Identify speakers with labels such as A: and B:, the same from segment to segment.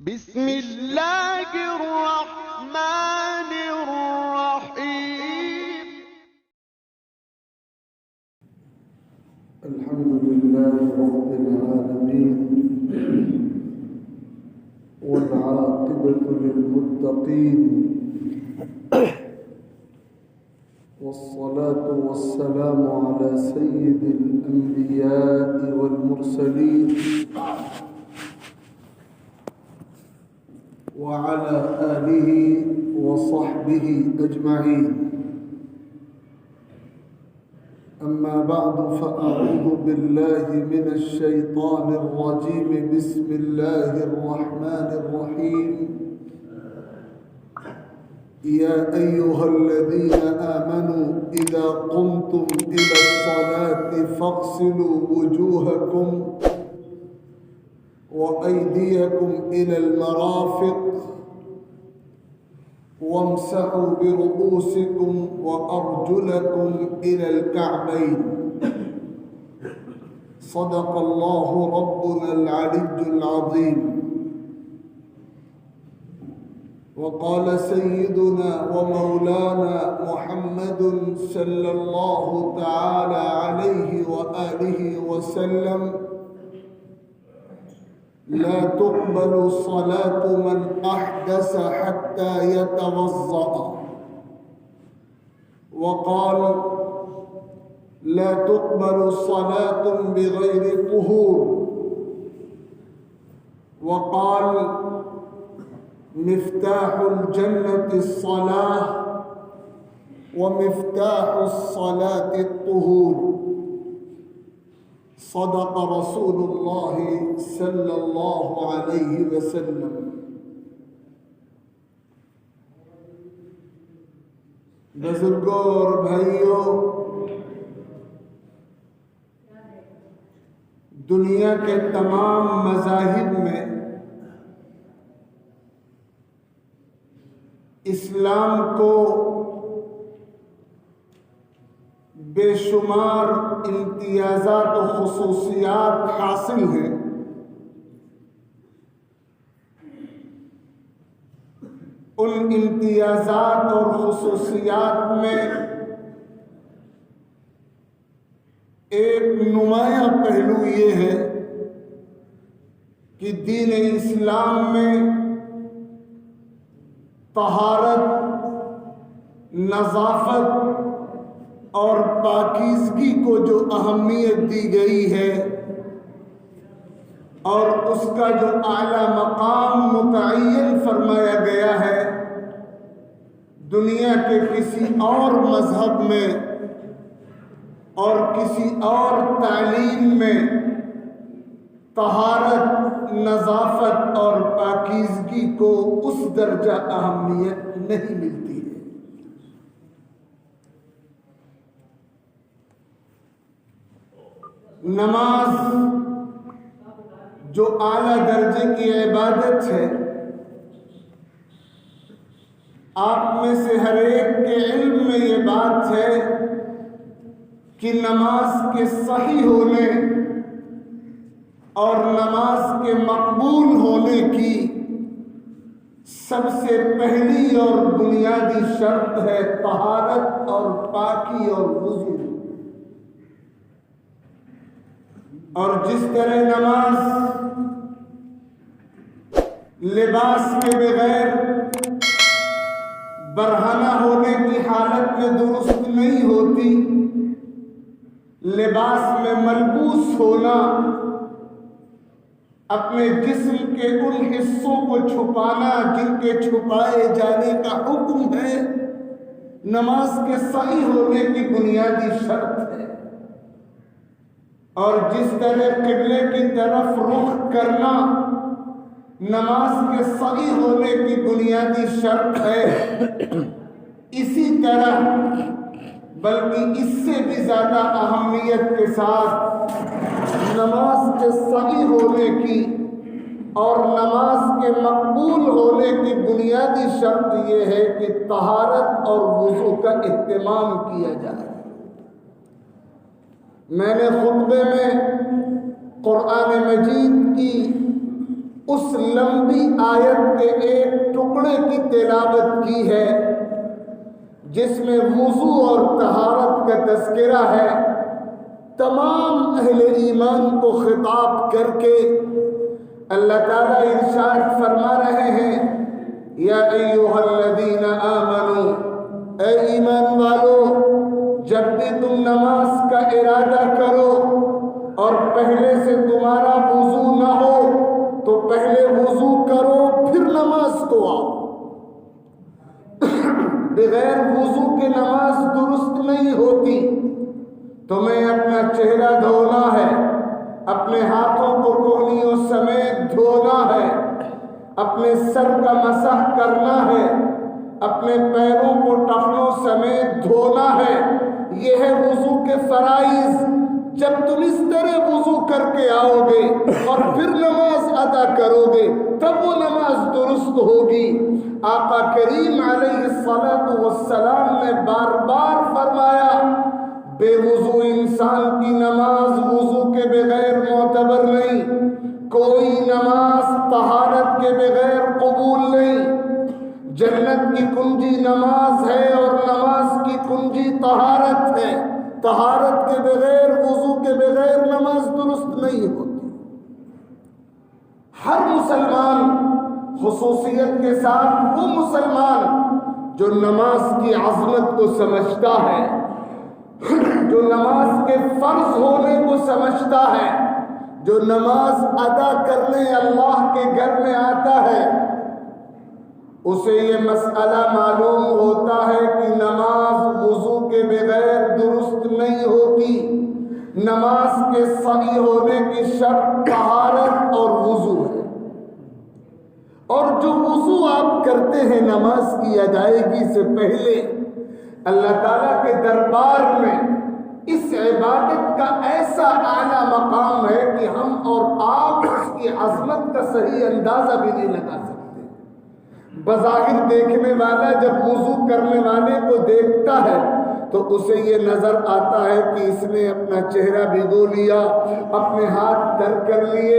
A: بسم اللہ الرحمن الرحیم
B: الحمد لله رب العالمين والعاقبة للمتقين والصلاة والسلام على سيد الأنبياء والمرسلين وعلى آله وصحبه أجمعين. أما بعد فأعوذ بالله من الشيطان الرجيم. بسم الله الرحمن الرحيم. يا أيها الذين آمنوا إذا قمتم إلى الصلاة فاغسلوا وجوهكم وأيديكم إلى المرافق وامسحوا برؤوسكم وأرجلكم إلى الكعبين. صدق الله ربنا العلي العظيم. وقال سيدنا ومولانا محمد صلى الله تعالى عليه وآله وسلم: لا تقبل صلاة من أحدث حتى يتوضأ. وقال: لا تقبل صلاة بغير طهور. وقال: مفتاح الجنة الصلاة ومفتاح الصلاة الطهور. صدق رسول اللہ صلی اللہ علیہ وسلم. بزرگوں اور بھائیوں، دنیا کے تمام مذاہب میں اسلام کو بے شمار امتیازات و خصوصیات حاصل ہیں. ان امتیازات اور خصوصیات میں ایک نمایاں پہلو یہ ہے کہ دین اسلام میں طہارت، نظافت اور پاکیزگی کو جو اہمیت دی گئی ہے اور اس کا جو اعلیٰ مقام متعین فرمایا گیا ہے، دنیا کے کسی اور مذہب میں اور کسی اور تعلیم میں طہارت، نظافت اور پاکیزگی کو اس درجہ اہمیت نہیں ملتی ہے. نماز جو اعلیٰ درجے کی عبادت ہے، آپ میں سے ہر ایک کے علم میں یہ بات ہے کہ نماز کے صحیح ہونے اور نماز کے مقبول ہونے کی سب سے پہلی اور بنیادی شرط ہے طہارت اور پاکی اور وضو. اور جس طرح نماز لباس کے بغیر برہنہ ہونے کی حالت میں درست نہیں ہوتی، لباس میں ملبوس ہونا اپنے جسم کے ان حصوں کو چھپانا جن کے چھپائے جانے کا حکم ہے، نماز کے صحیح ہونے کی بنیادی شرط ہے. اور جس طرح قبلے کی طرف رخ کرنا نماز کے صحیح ہونے کی بنیادی شرط ہے، اسی طرح بلکہ اس سے بھی زیادہ اہمیت کے ساتھ نماز کے صحیح ہونے کی اور نماز کے مقبول ہونے کی بنیادی شرط یہ ہے کہ طہارت اور وضو کا اہتمام کیا جائے. میں نے خطبے میں قرآن مجید کی اس لمبی آیت کے ایک ٹکڑے کی تلاوت کی ہے جس میں وضو اور طہارت کا تذکرہ ہے، تمام اہل ایمان کو خطاب کر کے اللہ تعالیٰ ارشاد فرما رہے ہیں، یا ایھا الذین آمنوا، اے ایمان والو، جب بھی تم نماز کا ارادہ کرو اور پہلے سے تمہارا وضو نہ ہو تو پہلے وضو کرو پھر نماز کو آؤ۔ بغیر وضو کے نماز درست نہیں ہوتی۔ تمہیں اپنا چہرہ دھونا ہے، اپنے ہاتھوں کو کوہنیوں سمیت دھونا ہے، اپنے سر کا مسح کرنا ہے، اپنے پیروں کو ٹخنوں سمیت دھونا ہے۔ یہ ہے وضو کے فرائض۔ جب تم اس طرح وضو کر کے آؤ گے اور پھر نماز ادا کرو گے تب وہ نماز درست ہوگی۔ آقا کریم علیہ الصلوۃ والسلام نے بار بار فرمایا، بے وضو انسان کی نماز وضو کے بغیر معتبر نہیں، کوئی نماز طہارت کے بغیر قبول نہیں۔ جنت کی کنجی نماز ہے اور نماز کی کنجی طہارت ہے۔ طہارت کے بغیر، وضو کے بغیر نماز درست نہیں ہوتی۔ ہر مسلمان، خصوصیت کے ساتھ وہ مسلمان جو نماز کی عظمت کو سمجھتا ہے، جو نماز کے فرض ہونے کو سمجھتا ہے، جو نماز ادا کرنے اللہ کے گھر میں آتا ہے، اسے یہ مسئلہ معلوم ہوتا ہے کہ نماز وضو کے بغیر درست نہیں ہوتی۔ نماز کے صحیح ہونے کی شرط طہارت اور وضو ہے، اور جو وضو آپ کرتے ہیں نماز کی ادائیگی سے پہلے، اللہ تعالیٰ کے دربار میں اس عبادت کا ایسا اعلیٰ مقام ہے کہ ہم اور آپ اس کی عظمت کا صحیح اندازہ بھی نہیں لگا سکتے۔ بظاہر دیکھنے والا جب وضو کرنے والے کو دیکھتا ہے تو اسے یہ نظر آتا ہے کہ اس نے اپنا چہرہ بھگو لیا، اپنے ہاتھ تر کر لیے،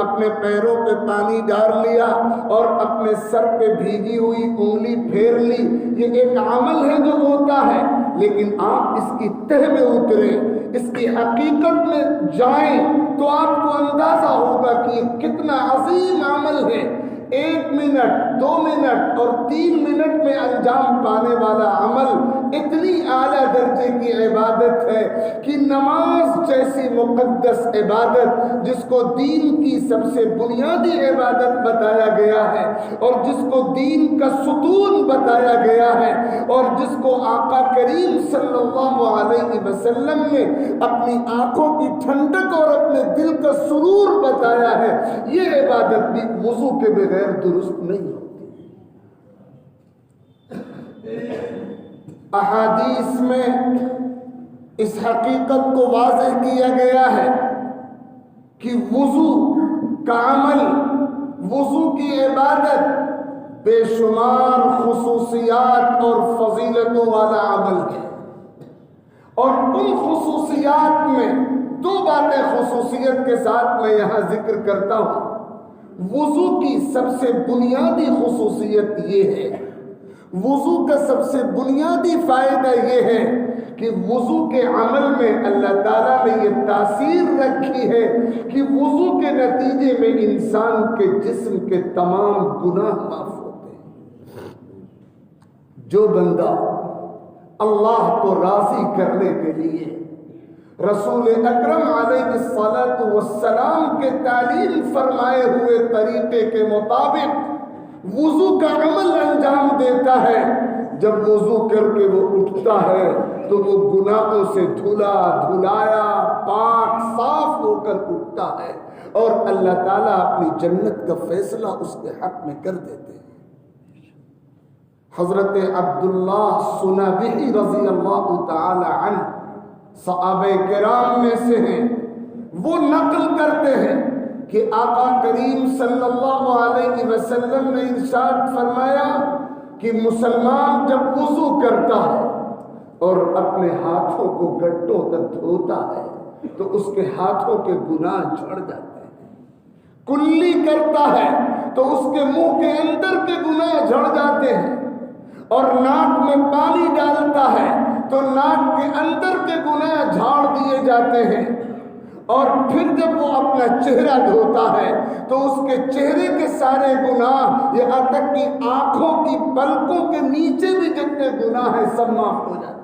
B: اپنے پیروں پہ پانی ڈال لیا اور اپنے سر پہ بھیگی ہوئی انگلی پھیر لی۔ یہ ایک عمل ہے جو ہوتا ہے، لیکن آپ اس کی تہ میں اتریں، اس کی حقیقت میں جائیں تو آپ کو اندازہ ہوگا کہ یہ کتنا عظیم عمل ہے۔ 1 منٹ، 2 منٹ اور 3 منٹ میں انجام پانے والا عمل اتنی اعلیٰ درجے کی عبادت ہے کہ نماز جیسی مقدس عبادت، جس کو دین کی سب سے بنیادی عبادت بتایا گیا ہے اور جس کو دین کا ستون بتایا گیا ہے اور جس کو آقا کریم صلی اللہ علیہ وسلم نے اپنی آنکھوں کی ٹھنڈک اور اپنے دل کا سرور بتایا ہے، یہ عبادت بھی وضو کے بغیر درست نہیں ہوتی۔ احادیث میں اس حقیقت کو واضح کیا گیا ہے کہ وضو کا عمل، وضو کی عبادت بے شمار خصوصیات اور فضیلتوں والا عمل ہے، اور ان خصوصیات میں 2 باتیں خصوصیت کے ساتھ میں یہاں ذکر کرتا ہوں۔ وضو کی سب سے بنیادی خصوصیت یہ ہے، وضو کا سب سے بنیادی فائدہ یہ ہے کہ وضو کے عمل میں اللہ تعالیٰ نے یہ تاثیر رکھی ہے کہ وضو کے نتیجے میں انسان کے جسم کے تمام گناہ معاف ہوتے ہیں۔ جو بندہ اللہ کو راضی کرنے کے لیے رسول اکرم علیہ الصلوۃ والسلام کے تعلیم فرمائے ہوئے طریقے کے مطابق وضو کا عمل انجام دیتا ہے، جب وضو کر کے وہ اٹھتا ہے تو وہ گناہوں سے دھلا دھلایا پاک صاف ہو کر اٹھتا ہے، اور اللہ تعالیٰ اپنی جنت کا فیصلہ اس کے حق میں کر دیتے ہیں۔ حضرت عبداللہ سنابحی رضی اللہ تعالی عنہ صحابہ کرام میں سے ہیں، وہ نقل کرتے ہیں کہ آقا کریم صلی اللہ علیہ وسلم نے ارشاد فرمایا کہ مسلمان جب وضو کرتا ہے اور اپنے ہاتھوں کو گٹوں تک دھوتا ہے تو اس کے ہاتھوں کے گناہ جھڑ جاتے ہیں، کلی کرتا ہے تو اس کے منہ کے اندر کے گناہ جھڑ جاتے ہیں، اور ناک میں پانی ڈالتا ہے تو ناک کے اندر کے گناہ جھاڑ دیے جاتے ہیں، اور پھر جب وہ اپنا چہرہ دھوتا ہے تو اس کے چہرے کے سارے گناہ، یہاں تک کہ آنکھوں کی پلکوں کے نیچے بھی جتنے گناہ ہیں سب معاف ہو جاتے ہیں،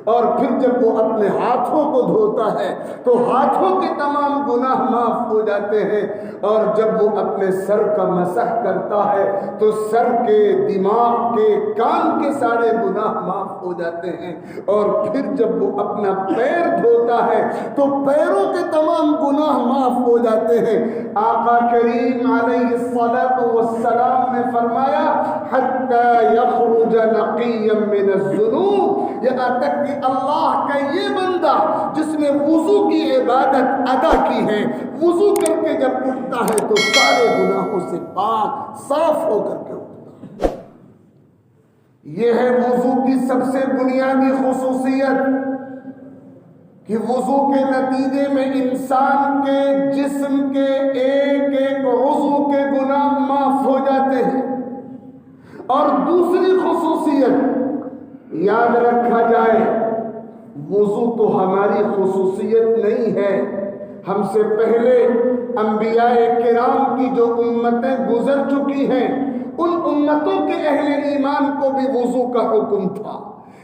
B: اور پھر جب وہ اپنے ہاتھوں کو دھوتا ہے تو ہاتھوں کے تمام گناہ معاف ہو جاتے ہیں، اور جب وہ اپنے سر کا مسح کرتا ہے تو سر کے، دماغ کے، کان کے سارے گناہ معاف ہو جاتے ہیں، اور پھر جب وہ اپنا پیر دھوتا ہے تو پیروں کے تمام گناہ معاف ہو جاتے ہیں۔ آقا کریم علیہ الصلوۃ والسلام نے فرمایا حتی یخرج نقیا من الذنوب، یہاں تک کہ اللہ کا یہ بندہ جس نے وضو کی عبادت ادا کی ہے، وضو کر کے جب اٹھتا ہے تو سارے گناہوں سے پاک صاف ہو کر کے اٹھتا ہے۔ یہ ہے وضو کی سب سے بنیادی خصوصیت کہ وضو کے نتیجے میں انسان کے جسم کے ایک ایک عضو کے گناہ معاف ہو جاتے ہیں۔ اور دوسری خصوصیت یاد رکھا جائے، وضو تو ہماری خصوصیت نہیں ہے، ہم سے پہلے انبیاء کرام کی جو امتیں گزر چکی ہیں ان امتوں کے اہل ایمان کو بھی وضو کا حکم تھا،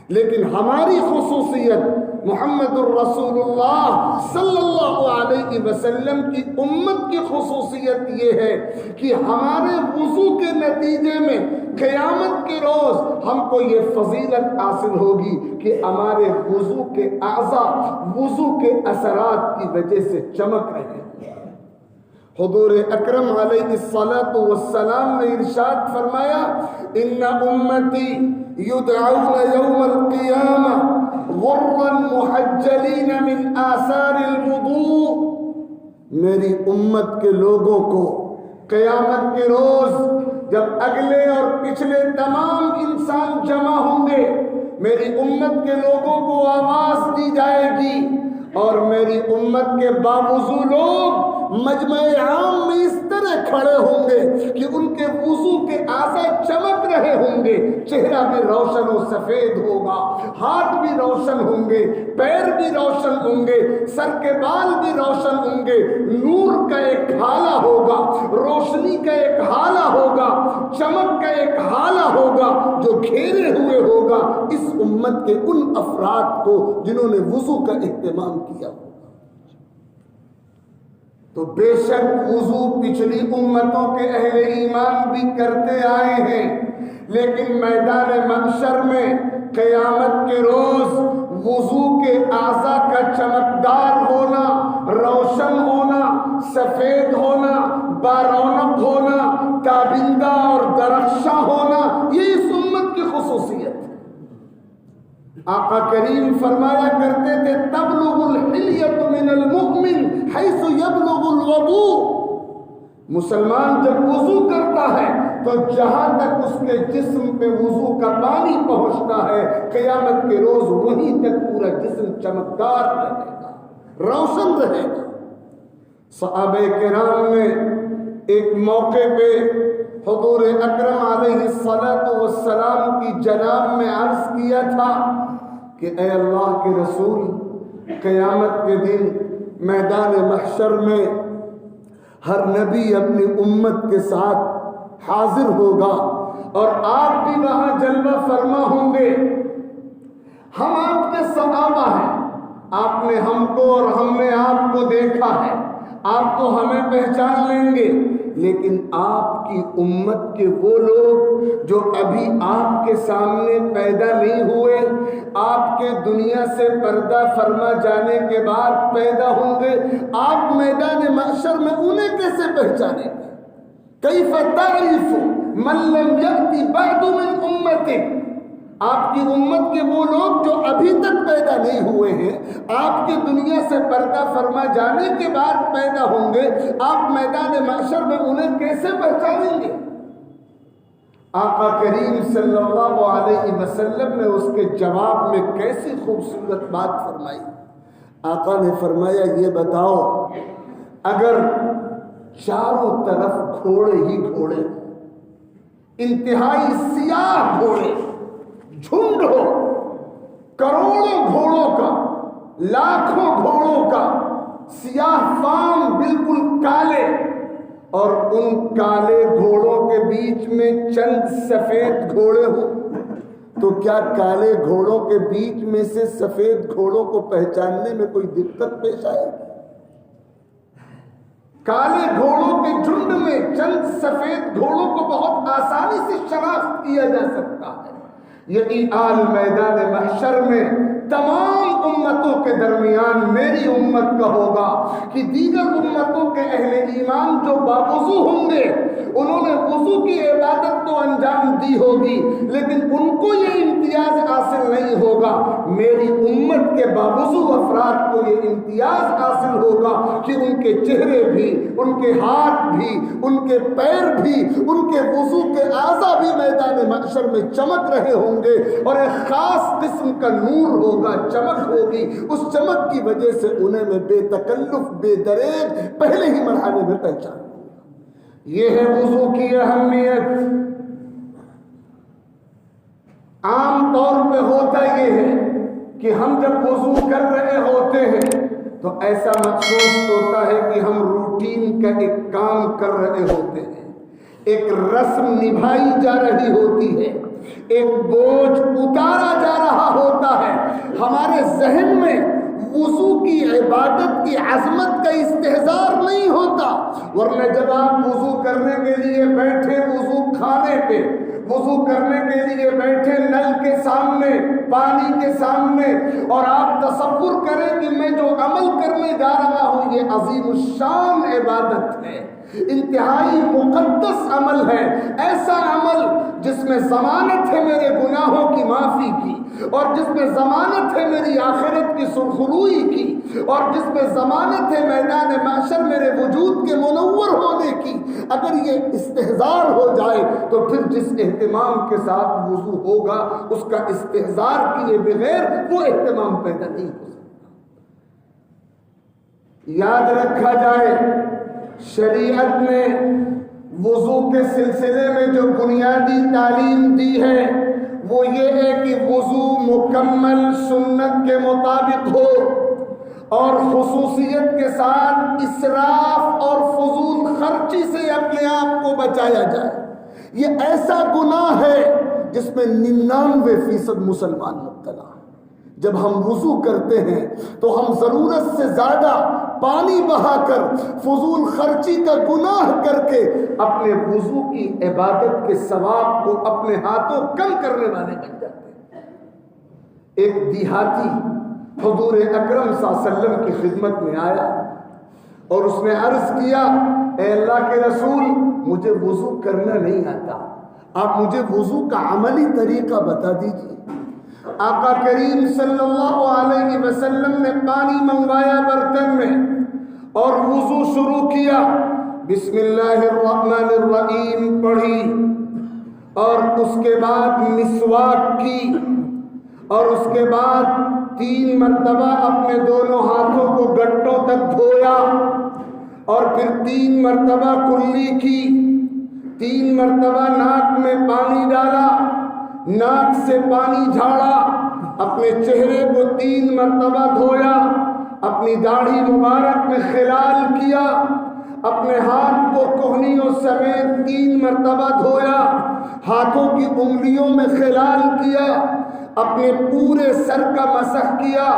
B: لیکن ہماری خصوصیت محمد الرسول اللہ صلی اللہ علیہ وسلم کی امت کی خصوصیت یہ ہے کہ ہمارے وضو کے نتیجے میں قیامت کے روز ہم کو یہ فضیلت حاصل ہوگی کہ ہمارے وضو کے اعضاء وضو کے اثرات کی وجہ سے چمک رہے ہیں۔ حضور اکرم علیہ الصلوۃ والسلام نے ارشاد فرمایا ان امتی یدعون یوم القیامہ غرا محجلین من آثار الوضوء، میری امت کے لوگوں کو قیامت کے روز جب اگلے اور پچھلے تمام انسان جمع ہوں گے، میری امت کے لوگوں کو آواز دی جائے گی، اور میری امت کے باوضو لوگ مجمع عام میں اس طرح کھڑے ہوں گے کہ ان کے وضو کے اعضاء چمک رہے ہوں گے، چہرہ بھی روشن و سفید ہوگا، ہاتھ بھی روشن ہوں گے، پیر بھی روشن ہوں گے، سر کے بال بھی روشن ہوں گے، نور کا ایک حالہ ہوگا، روشنی کا ایک حالہ ہوگا، چمک کا ایک حالہ ہوگا جو گھیرے ہوئے ہوگا اس امت کے ان افراد کو جنہوں نے وضو کا اہتمام کیا ہوگا۔ تو بے شک وضو پچھلی امتوں کے اہل ایمان بھی کرتے آئے ہیں، لیکن میدان محشر میں قیامت کے روز وضو کے اعضاء کا چمکدار ہونا، روشن ہونا، سفید ہونا، بارونق ہونا، تابندہ اور درخشاں ہونا، یہ اس امت کی خصوصیت ہے۔ آقا کریم فرمایا کرتے تھے تبلغ الحلیۃ من المؤمن حیث یبلغ الوضوء، مسلمان جب وضو کرتا ہے تو جہاں تک اس کے جسم پہ وضو کا پانی پہنچتا ہے قیامت کے روز وہیں تک پورا جسم چمکدار رہے گا، روشن رہے گا۔ صحابہ کرام نے ایک موقع پہ حضور اکرم علیہ الصلوۃ والسلام کی جناب میں عرض کیا تھا کہ اے اللہ کے رسول، قیامت کے دن میدان محشر میں ہر نبی اپنی امت کے ساتھ حاضر ہوگا اور آپ بھی وہاں جلوہ فرما ہوں گے، ہم آپ کے صحابہ ہیں، آپ نے ہم کو اور ہم نے آپ کو دیکھا ہے، آپ تو ہمیں پہچان لیں گے، لیکن آپ کی امت کے وہ لوگ جو ابھی آپ کے سامنے پیدا نہیں ہوئے، آپ کے دنیا سے پردہ فرما جانے کے بعد پیدا ہوں گے، آپ میدان محشر میں انہیں کیسے پہچانیں گے؟ کیف تعرف من لم یأتی بعد من امتک، آپ کی امت کے وہ لوگ جو ابھی تک پیدا نہیں ہوئے ہیں، آپ کے دنیا سے پردہ فرما جانے کے بعد پیدا ہوں گے، آپ میدان محشر میں انہیں کیسے پہچانیں گے؟ آقا کریم صلی اللہ علیہ وسلم نے اس کے جواب میں کیسی خوبصورت بات فرمائی۔ آقا نے فرمایا یہ بتاؤ، اگر چاروں طرف گھوڑے ہی گھوڑے، انتہائی سیاہ گھوڑے، جھنڈ ہو کروڑوں گھوڑوں کا، لاکھوں گھوڑوں کا، سیاہ فام بالکل کالے، اور ان کالے گھوڑوں کے بیچ میں چند سفید گھوڑے ہوں، تو کیا کالے گھوڑوں کے بیچ میں سے سفید گھوڑوں کو پہچاننے میں کوئی دقت پیش آئے گی؟ کالے گھوڑوں کے جھنڈ میں چند سفید گھوڑوں کو بہت آسانی سے شناخت کیا جا سکتا ہے۔ یہی حال میدان محشر میں تمام امتوں کے درمیان میری امت کا ہوگا کہ دیگر امتوں کے اہل ایمان جو باوضو ہوں گے، انہوں نے وضو کی عبادت تو انجام دی ہوگی لیکن ان کو یہ امتیاز حاصل نہیں ہوگا۔ میری امت کے باوضو افراد کو یہ امتیاز حاصل ہوگا کہ ان کے چہرے بھی، ان کے ہاتھ بھی، ان کے پیر بھی، ان کے وضو کے اعضاء بھی میدان محشر میں چمک رہے ہوں گے، اور ایک خاص قسم کا نور ہوگا، چمک ہوگی۔ اس چمک کی وجہ سے انہیں میں بے تکلف، بے دریغ پہلے ہی مرحلے میں پہچان۔ یہ ہے وضو کی اہمیت۔ عام طور پہ ہوتا یہ ہے کہ ہم جب وضو کر رہے ہوتے ہیں تو ایسا محسوس ہوتا ہے کہ ہم روٹین کا ایک کام کر رہے ہوتے ہیں، ایک رسم نبھائی جا رہی ہوتی ہے، ایک بوجھ اتارا جا رہا ہوتا ہے۔ ہمارے ذہن میں وضو کی عبادت کی عظمت کا استحضار نہیں ہوتا، ورنہ جب آپ وضو کرنے کے لیے بیٹھے، وضو خانے پہ وضو کرنے کے لیے بیٹھے، نل کے سامنے، پانی کے سامنے، اور آپ تصور کریں کہ میں جو عمل کرنے جا رہا ہوں یہ عظیم الشان عبادت ہے، انتہائی مقدس عمل ہے، ایسا عمل جس میں ضمانت ہے میرے گناہوں کی معافی کی، اور جس میں ضمانت ہے میری آخرت کی سرخروئی کی، اور جس میں ضمانت ہے میدان محشر میرے وجود کے منور ہونے کی۔ اگر یہ استحضار ہو جائے تو پھر جس اہتمام کے ساتھ وضو ہوگا اس کا استحضار کیے بغیر وہ اہتمام پیدا نہیں ہو سکتا۔ یاد رکھا جائے، شریعت نے وضو کے سلسلے میں جو بنیادی تعلیم دی ہے وہ یہ ہے کہ وضو مکمل سنت کے مطابق ہو، اور خصوصیت کے ساتھ اسراف اور فضول خرچی سے اپنے آپ کو بچایا جائے۔ یہ ایسا گناہ ہے جس میں 99% مسلمان مبتلا ہیں۔ جب ہم وضو کرتے ہیں تو ہم ضرورت سے زیادہ پانی بہا کر، فضول خرچی کا گناہ کر کے اپنے وضو کی عبادت کے ثواب کو اپنے ہاتھوں کم کرنے والے بن جاتے ہیں۔ ایک دیہاتی حضور اکرم صلی اللہ علیہ وسلم کی خدمت میں آیا اور اس نے عرض کیا، اے اللہ کے رسول، مجھے وضو کرنا نہیں آتا، آپ مجھے وضو کا عملی طریقہ بتا دیجیے۔ آقا کریم صلی اللہ علیہ وسلم نے پانی منگوایا برتن میں اور وضو شروع کیا، بسم اللہ الرحمن الرحیم پڑھی، اور اس کے بعد مسواک کی، اور اس کے بعد 3 مرتبہ اپنے دونوں ہاتھوں کو گٹوں تک دھویا، اور پھر 3 مرتبہ کلی کی، 3 مرتبہ ناک میں پانی ڈالا، ناک سے پانی جھاڑا، اپنے چہرے کو 3 مرتبہ دھویا، اپنی داڑھی مبارک میں خلال کیا، اپنے ہاتھ کو کوہنیوں سمیت 3 مرتبہ دھویا، ہاتھوں کی انگلیوں میں خلال کیا، اپنے پورے سر کا مسح کیا،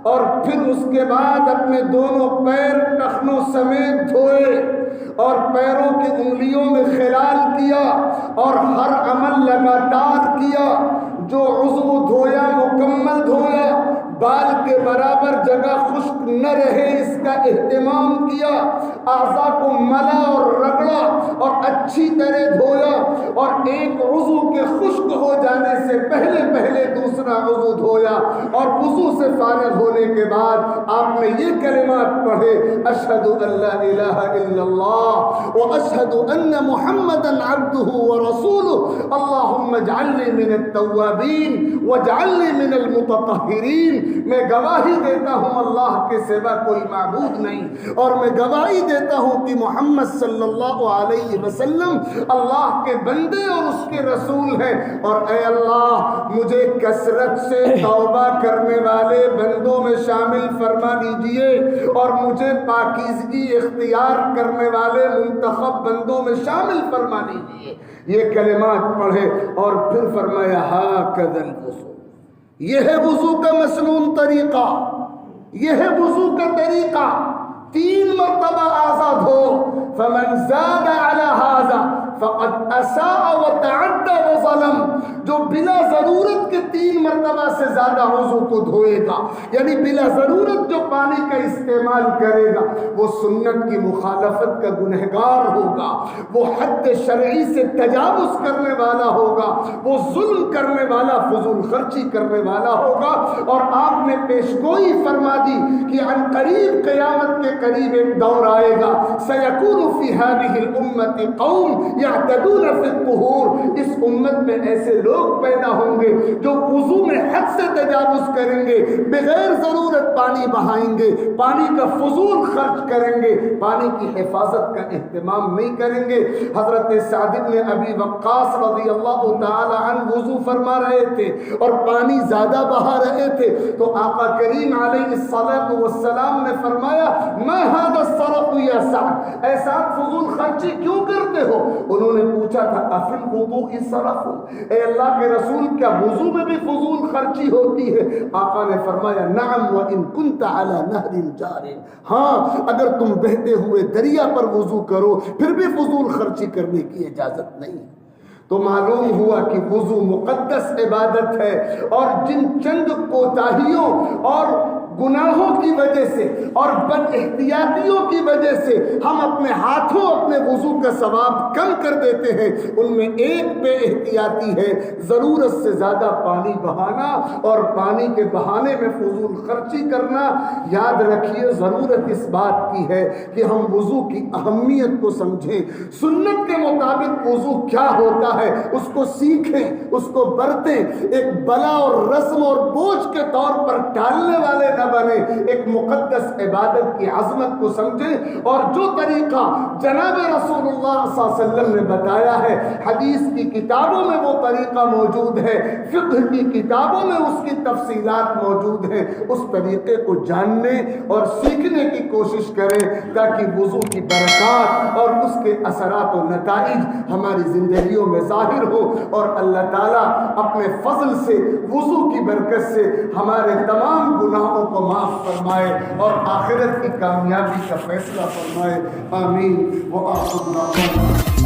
B: اور پھر اس کے بعد اپنے دونوں پیر ٹخنوں سمیت دھوئے اور پیروں کی انگلیوں میں خلال کیا، اور ہر عمل لگاتار کیا، جو عضو دھویا مکمل دھویا، بال کے برابر جگہ خشک نہ رہے اس کا اہتمام کیا، اعضاء کو ملا اور رگڑا اور اچھی طرح دھویا، اور ایک عضو کے خشک ہو جانے سے پہلے دوسرا عضو دھویا، اور وضو سے فارغ ہونے کے بعد آپ نے یہ کلمات پڑھے، اشہد ان لا الہ الا اللہ واشہد ان محمدا عبدہ ورسولہ، اللہم اجعلنی من التوابین واجعلنی من المتطہرین۔ میں گواہی دیتا ہوں اللہ کے سوا کوئی معبود نہیں، اور میں گواہی دیتا ہوں کہ محمد صلی اللہ علیہ وسلم اللہ کے بندے اور اس کے رسول ہیں، اور اے اللہ مجھے کثرت سے توبہ کرنے والے بندوں میں شامل فرما لیجئے، اور مجھے پاکیزگی اختیار کرنے والے منتخب بندوں میں شامل فرما لیجئے۔ یہ کلمات پڑھے اور پھر فرمایا ہاکذا الوضو، یہ ہے وضو کا مسنون طریقہ، یہ ہے وضو کا طریقہ، 3 مرتبہ آزاد ہو۔ فمن زاد علی ھذا فقد اساء وتعدى وظلم، جو بلا ضرورت کے 3 مرتبہ سے زیادہ وضو کو دھوئے گا، یعنی بلا ضرورت جو پانی کا استعمال کرے گا، وہ سنت کی مخالفت کا گنہگار ہوگا، وہ حد شرعی سے تجاوز کرنے والا ہوگا، وہ ظلم کرنے والا، فضول خرچی کرنے والا ہوگا۔ اور آپ نے پیشگوئی فرما دی کہ عن قریب قیامت کے قریب ایک دور آئے گا، سیکون فی ہذہ الامت قوم یعتدون فی الطہور، اس امت میں ایسے لوگ پیدا ہوں گے جو وضو میں حد سے تجاوز کریں گے، بغیر ضرورت پانی بہائیں گے، پانی کا فضول خرچ کریں گے، پانی کی حفاظت کا اہتمام نہیں کریں گے۔ حضرت صاحب نے ابی وقاص رضی اللہ تعالی عنہ وضو فرما رہے تھے اور پانی زیادہ بہا رہے تھے، تو آقا کریم علیہ الصلوۃ والسلام نے فرمایا ما ھذا الصرف یا سعد، اے سعد فضول خرچی کیوں کرتے ہو؟ انہوں نے پوچھا تھا افی الوضوء صرف، اے اللہ کے رسول کیا وضو میں بھی فضول خرچی ہوتی ہے؟ آقا نے فرمایا نعم وان کنت علی نہر جار، ہاں اگر تم بہتے ہوئے دریا پر وضو کرو پھر بھی فضول خرچی کرنے کی اجازت نہیں۔ تو معلوم ہوا کہ وضو مقدس عبادت ہے، اور جن چند کوتاہیوں اور گناہوں کی وجہ سے اور بد احتیاطیوں کی وجہ سے ہم اپنے ہاتھوں اپنے وضو کا ثواب کم کر دیتے ہیں، ان میں ایک بے احتیاطی ہے ضرورت سے زیادہ پانی بہانا اور پانی کے بہانے میں فضول خرچی کرنا۔ یاد رکھیے ضرورت اس بات کی ہے کہ ہم وضو کی اہمیت کو سمجھیں، سنت کے مطابق وضو کیا ہوتا ہے اس کو سیکھیں، اس کو برتیں، ایک بلا اور رسم اور بوجھ کے طور پر ٹالنے والے نہ بنے، ایک مقدس عبادت کی عظمت کو سمجھیں۔ اور جو طریقہ جناب رسول اللہ صلی اللہ علیہ وسلم نے بتایا ہے، حدیث کی کتابوں میں وہ طریقہ موجود ہے، فقہ کی کتابوں میں اس کی تفصیلات موجود ہیں، اس طریقے کو جاننے اور سیکھنے کی کوشش کریں تاکہ وضو کی برکات اور اس کے اثرات و نتائج ہماری زندگیوں میں ظاہر ہو، اور اللہ تعالیٰ اپنے فضل سے وضو کی برکت سے ہمارے تمام گناہوں کو معاف فرمائے اور آخرت کی کامیابی کا فیصلہ فرمائے۔ آمین۔ وآخر دعوانا